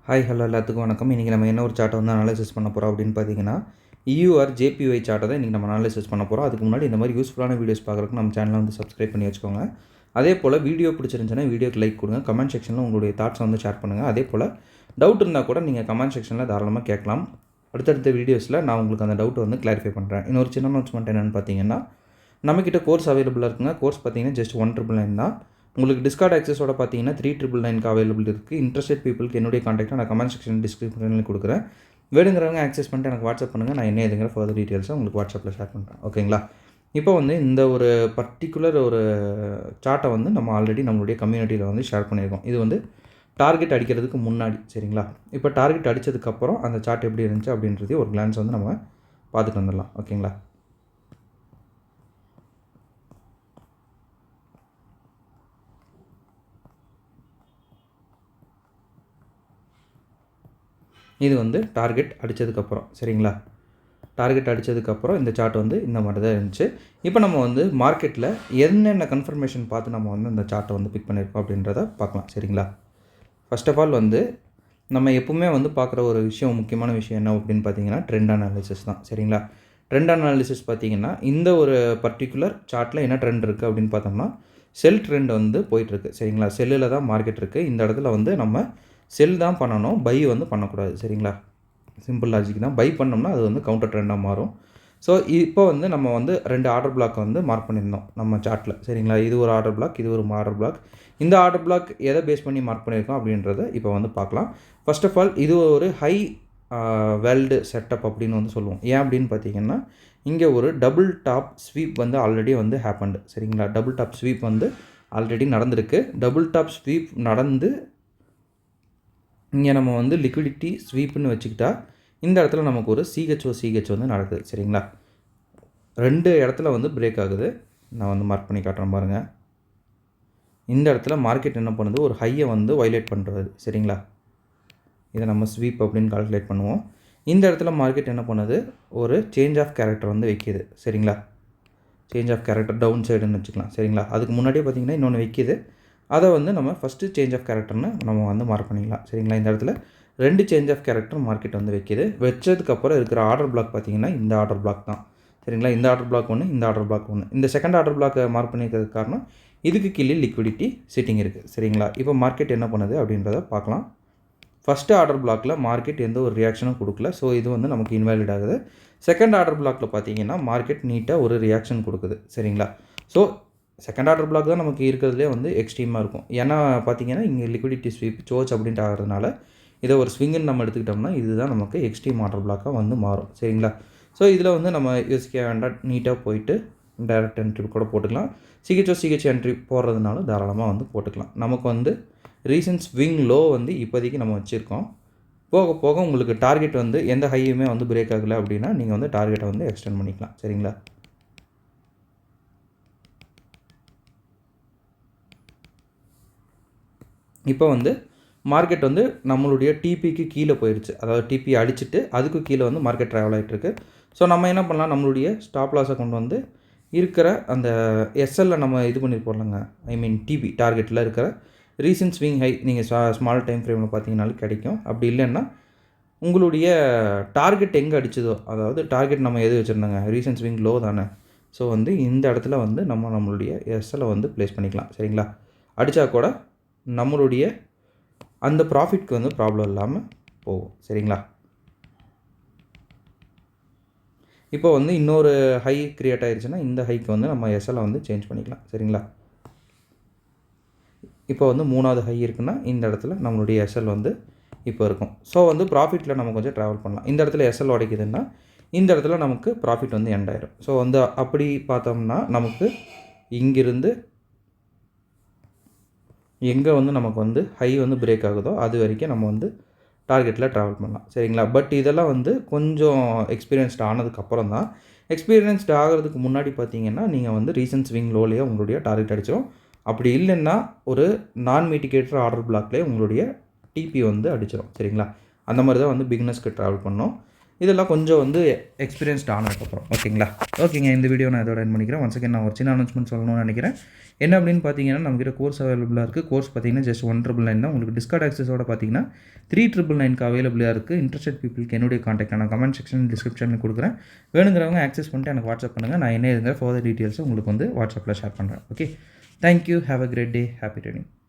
Hi hello எல்லாத்துக்கும் வணக்கம். இன்றைக்கி நம்ம என்ன ஒரு சார்ட்டை வந்து அனாலிசிஸ் பண்ண போகிறோம் அப்படின்னு பார்த்தீங்கன்னா, ஜேபிஒய் சார்ட்டை தான் இன்றைக்கி நம்ம அனாலிசிஸ் பண்ண போகிறோம். அதுக்கு முன்னாடி இந்த மாதிரி யூஸ்ஃபுல்லான வீடியோஸ் பார்க்குறதுக்கு நம்ம சேனலை வந்து சப்ஸ்கிரைப் பண்ணி வச்சுக்கோங்க. அதே போல் வீடியோ பிடிச்சிருந்துச்சுன்னா வீடியோக்கு லைக் கொடுங்க. கமெண்ட் செக்ஷனில் உங்களுடைய தாட்ஸை வந்து ஷேர் பண்ணுங்கள். அதே போல் டவுட் இருந்தால் கூட நீங்கள் கமெண்ட் செக்ஷனில் தாராளமாக கேட்கலாம். அடுத்தடுத்த வீடியோஸில் நான் உங்களுக்கு அந்த டவுட்டை வந்து கிளாரிஃபை பண்ணுறேன். இன்னொரு சின்ன அனௌன்ஸ்மெண்ட் என்னென்னு பார்த்தீங்கன்னா, நம்மக்கிட்ட கோர்ஸ் அவைலபிளாக இருக்குங்க. கோர்ஸ் பார்த்தீங்கன்னா ஜஸ்ட் 199 தான். உங்களுக்கு டிஸ்கார்ட் ஆக்சஸோட பார்த்தீங்கன்னா 3999க்கு அவைலபிள் இருக்குது. இன்ட்ரெஸ்டட் பீப்புளுக்கு என்னுடைய கான்டாக்ட்டை நான் கமெண்ட் செக்ஷன் டிஸ்கிரிப்ஷனில் கொடுக்குறேன். வேணுங்கிறவங்க ஆக்சஸ் பண்ணிட்டு எனக்கு வாட்ஸ்அப் பண்ணுங்கள். நான் என்ன எதுங்கிற ஃபர்தர் டீட்டெயில்ஸை உங்களுக்கு வாட்ஸ்அப்பில் ஷேர் பண்ணுறேன். ஓகேங்களா? இப்போ வந்து இந்த ஒரு பர்டிகுலர் ஒரு சார்ட்டை வந்து நம்ம ஆல்ரெடி நம்மளுடைய கம்யூனிட்டியில் வந்து ஷேர் பண்ணியிருக்கோம். இது வந்து டார்கெட் அடிக்கிறதுக்கு முன்னாடி, சரிங்களா? இப்போ டார்கெட் அடித்ததுக்கப்புறம் அந்த சார்ட் எப்படி இருந்துச்சு அப்படின்றதையும் ஒரு கிளான்ஸ் வந்து நம்ம பார்த்துட்டு வந்துடலாம். ஓகேங்களா? இது வந்து டார்கெட் அடித்ததுக்கப்புறம், சரிங்களா? டார்கெட் அடித்ததுக்கப்புறம் இந்த சார்ட் வந்து இந்த மாதிரி தான் இருந்துச்சு. இப்போ நம்ம வந்து மார்க்கெட்டில் என்னென்ன கன்ஃபர்மேஷன் பார்த்து நம்ம வந்து இந்த சார்ட்டை வந்து பிக் பண்ணியிருக்கோம் அப்படின்றத பார்க்கலாம், சரிங்களா? ஃபர்ஸ்ட் ஆஃப் ஆல் வந்து நம்ம எப்பவுமே வந்து பார்க்குற ஒரு விஷயம், முக்கியமான விஷயம் என்ன அப்படின்னு பார்த்தீங்கன்னா ட்ரெண்ட் அனாலிசிஸ் தான், சரிங்களா? ட்ரெண்ட் அனாலிசிஸ் பார்த்தீங்கன்னா இந்த ஒரு பர்டிகுலர் சார்ட்டில் என்ன ட்ரெண்ட் இருக்குது அப்படின்னு பார்த்தோம்னா செல் ட்ரெண்ட் வந்து போயிட்டுருக்கு, சரிங்களா? செல்லில் தான் மார்க்கெட் இருக்குது. இந்த இடத்துல வந்து நம்ம செல் தான் பண்ணணும், பை வந்து பண்ணக்கூடாது, சரிங்களா? சிம்பிள் லாஜிக் தான். பை பண்ணோம்னா அது வந்து கவுண்டர் ட்ரெண்டாக மாறும். ஸோ இப்போ வந்து நம்ம வந்து 2 ஆர்டர் பிளாக் வந்து மார்க் பண்ணியிருந்தோம் நம்ம சார்ட்டில், சரிங்களா? இது ஒரு ஆர்டர் பிளாக், இது ஒரு ஆர்டர் பிளாக். இந்த ஆர்டர் பிளாக் எதை பேஸ் பண்ணி மார்க் பண்ணியிருக்கோம் அப்படின்றத இப்போ வந்து பார்க்கலாம். ஃபர்ஸ்ட் ஆஃப் ஆல் இது ஒரு ஹை வெல்டு செட்டப் அப்படின்னு வந்து சொல்லுவோம். ஏன் அப்படின்னு பார்த்தீங்கன்னா இங்கே ஒரு டபுள் டாப் ஸ்வீப் வந்து ஆல்ரெடி வந்து ஹேப்பன்டு, சரிங்களா? டபுள் டாப் ஸ்வீப் வந்து ஆல்ரெடி நடந்திருக்கு. டபுள் டாப் ஸ்வீப் நடந்து இங்கே நம்ம வந்து லிக்விடிட்டி ஸ்வீப்புன்னு வச்சுக்கிட்டா இந்த இடத்துல நமக்கு ஒரு சிஹெச் வந்து நடக்குது, சரிங்களா? 2 இடத்துல வந்து பிரேக் ஆகுது. நான் வந்து மார்க் பண்ணி காட்டுறேன் பாருங்கள். இந்த இடத்துல மார்க்கெட் என்ன பண்ணுது, ஒரு ஹையை வந்து வயலேட் பண்ணுறது, சரிங்களா? இதை நம்ம ஸ்வீப் அப்படின்னு கால்குலேட் பண்ணுவோம். இந்த இடத்துல மார்க்கெட் என்ன பண்ணுது, ஒரு சேஞ்ச் ஆஃப் கேரக்டர் வந்து வைக்கிது, சரிங்களா? சேஞ்ச் ஆஃப் கேரக்டர் டவுன் சைடுன்னு வச்சுக்கலாம், சரிங்களா? அதுக்கு முன்னாடியே பார்த்திங்கன்னா இன்னொன்று வைக்கிது. அதை வந்து நம்ம ஃபஸ்ட்டு சேஞ்ச் ஆஃப் கேரக்டர்னு நம்ம வந்து மார்க் பண்ணிக்கலாம், சரிங்களா? இந்த இடத்துல 2 சேஞ்ச் ஆஃப் கேரக்டர் மார்க்கெட் வந்து வைக்கிது. வச்சதுக்கப்புறம் இருக்கிற ஆர்டர் பிளாக் பார்த்திங்கன்னா இந்த ஆர்டர் பிளாக் தான், சரிங்களா? இந்த ஆர்டர் பிளாக் ஒன்று, இந்த ஆர்டர் பிளாக் ஒன்று. இந்த செகண்ட் ஆர்டர் பிளாக்கை மார்க் பண்ணிக்கிறதுக்கு காரணம் இதுக்கு கீழே லிக்விடிட்டி சிட்டிங் இருக்குது, சரிங்களா? இப்போ மார்க்கெட் என்ன பண்ணுது அப்படின்றத பார்க்கலாம். ஃபஸ்ட்டு ஆர்டர் பிளாக்கில் மார்க்கெட் எந்த ஒரு ரியாக்ஷனும் கொடுக்கல. ஸோ இது வந்து நமக்கு இன்வாலிட் ஆகுது. செகண்ட் ஆர்டர் பிளாக்கில் பார்த்தீங்கன்னா மார்க்கெட் நீட்டாக ஒரு ரியாக்ஷன் கொடுக்குது, சரிங்களா? ஸோ செகண்ட் ஆர்டர் பிளாக் தான் நமக்கு இருக்கிறதுலே வந்து எக்ஸ்ட்ரீமாக இருக்கும். ஏன்னா பார்த்தீங்கன்னா இங்கே லிக்விடிட்டி ஸ்வீப் சோச் அப்படின்ட்டு ஆகிறதுனால இதை ஒரு ஸ்விங்குன்னு நம்ம எடுத்துக்கிட்டோம்னா இதுதான் நமக்கு எக்ஸ்ட்ரீம் ஆர்டர் பிளாக்காக வந்து மாறும், சரிங்களா? ஸோ இதில் வந்து நம்ம யோசிக்க வேண்டாம், நீட்டாக போயிட்டு டைரக்ட் என்ட்ரி கூட போட்டுக்கலாம். சிஹெச் என்ட்ரி போடுறதுனால தாராளமாக வந்து போட்டுக்கலாம். நமக்கு வந்து ரீசன்ட் ஸ்விங் லோ வந்து இப்போதைக்கு நம்ம வச்சுருக்கோம். போக போக உங்களுக்கு டார்கெட் வந்து எந்த ஹையுமே வந்து பிரேக் ஆகலை அப்படின்னா நீங்கள் வந்து டார்கெட்டை வந்து எக்ஸ்டெண்ட் பண்ணிக்கலாம், சரிங்களா? இப்போ வந்து மார்க்கெட் வந்து நம்மளுடைய டிபிக்கு கீழே போயிடுச்சு. அதாவது டிபி அடிச்சுட்டு அதுக்கு கீழே வந்து மார்க்கெட் ட்ராவல் ஆகிட்டுருக்கு. ஸோ நம்ம என்ன பண்ணலாம், நம்மளுடைய ஸ்டாப் லாஸை கொண்டு வந்து இருக்கிற அந்த எஸ்எல்ல நம்ம இது பண்ணி போடலாங்க. ஐ மீன் டிபி டார்கெட்டில் இருக்கிற ரீசன்ட் ஸ்விங் ஹை நீங்கள் ஸ்மால் டைம் ஃப்ரேமில் பார்த்தீங்கனாலும் கிடைக்கும். அப்படி இல்லைன்னா உங்களுடைய டார்கெட் எங்கே அடிச்சதோ, அதாவது டார்கெட் நம்ம எது வச்சுருந்தாங்க, ரீசன்ட் ஸ்விங் லோ தானே. ஸோ வந்து இந்த இடத்துல வந்து நம்மளுடைய எஸ்எல்லை வந்து ப்ளேஸ் பண்ணிக்கலாம், சரிங்களா? அடித்தா கூட நம்மளுடைய அந்த ப்ராஃபிட்க்கு வந்து ப்ராப்ளம் இல்லாமல் போகும், சரிங்களா? இப்போ வந்து இன்னொரு ஹை க்ரியேட் ஆகிடுச்சுன்னா இந்த ஹைக்கு வந்து நம்ம எஸ்எல்லை வந்து சேஞ்ச் பண்ணிக்கலாம், சரிங்களா? இப்போ வந்து 3வது ஹை இருக்குன்னா இந்த இடத்துல நம்மளுடைய எஸ்எல் வந்து இப்போ இருக்கும். ஸோ வந்து ப்ராஃபிட்டில் நம்ம கொஞ்சம் ட்ராவல் பண்ணலாம். இந்த இடத்துல எஸ்எல் உடைக்குதுன்னா இந்த இடத்துல நமக்கு ப்ராஃபிட் வந்து எண்ட் ஆயிரும். ஸோ வந்து அப்படி பார்த்தோம்னா நமக்கு இங்கிருந்து எங்கே வந்து நமக்கு வந்து ஹை வந்து பிரேக் ஆகுதோ அது வரைக்கும் நம்ம வந்து டார்கெட்டில் ட்ராவல் பண்ணலாம், சரிங்களா? பட் இதெல்லாம் வந்து கொஞ்சம் எக்ஸ்பீரியன்ஸ்டு ஆனதுக்கப்புறம் தான். எக்ஸ்பீரியன்ஸ்டு ஆகிறதுக்கு முன்னாடி பார்த்தீங்கன்னா நீங்கள் வந்து ரீசன்ட் ஸ்விங் லோலேயே உங்களுடைய டார்கெட் அடிச்சிடும். அப்படி இல்லைன்னா ஒரு நான் மிட்டிகேட்டர் ஆர்டர் பிளாக்லேயே உங்களுடைய டிபி வந்து அடிச்சிடும், சரிங்களா? அந்த மாதிரி தான் வந்து பிகினர்ஸ்க்கு ட்ராவல் பண்ணோம். இதெல்லாம் கொஞ்சம் வந்து எக்ஸ்பீரியன்ஸ்ட் ஆனதுக்கப்புறம். ஓகேங்களா? ஓகேங்க. இந்த வீடியோ நான் இதோட எண்ட் பண்ணிக்கிறேன். ஒன்ஸ் அகைன் நான் ஒரு சின்ன அனௌன்ஸ்மெண்ட் சொல்லணும்னு நினைக்கிறேன். என்ன அப்படின்னு பார்த்தீங்கன்னா, நம்மகிட்ட கோர்ஸ் அவைலபிளாக இருக்குது. கோர்ஸ் பார்த்தீங்கன்னா ஜஸ்ட் 1,999 தான். உங்களுக்கு டிஸ்கார்ட் ஆக்சஸோட பார்த்தீங்கன்னா 3,999க்கு அவைலபிளாக இருக்குது. இன்ட்ரெஸ்டட் பீப்புளுக்கு என்னுடைய கான்டாக்ட் நான் கமெண்ட் செக்ஷன் டிஸ்கிரிப்ஷனில் கொடுக்குறேன். வேணுங்கிறவங்க ஆக்சஸ் பண்ணிட்டு எனக்கு வாட்ஸ்அப் பண்ணுங்கள். நான் என்ன இதுங்கிற ஃபர்தர் டீட்டெயில்ஸை உங்களுக்கு வந்து வாட்ஸ்அப்பில் ஷேர் பண்ணுறேன். Okay. Thank you. Have a great day. Happy trading.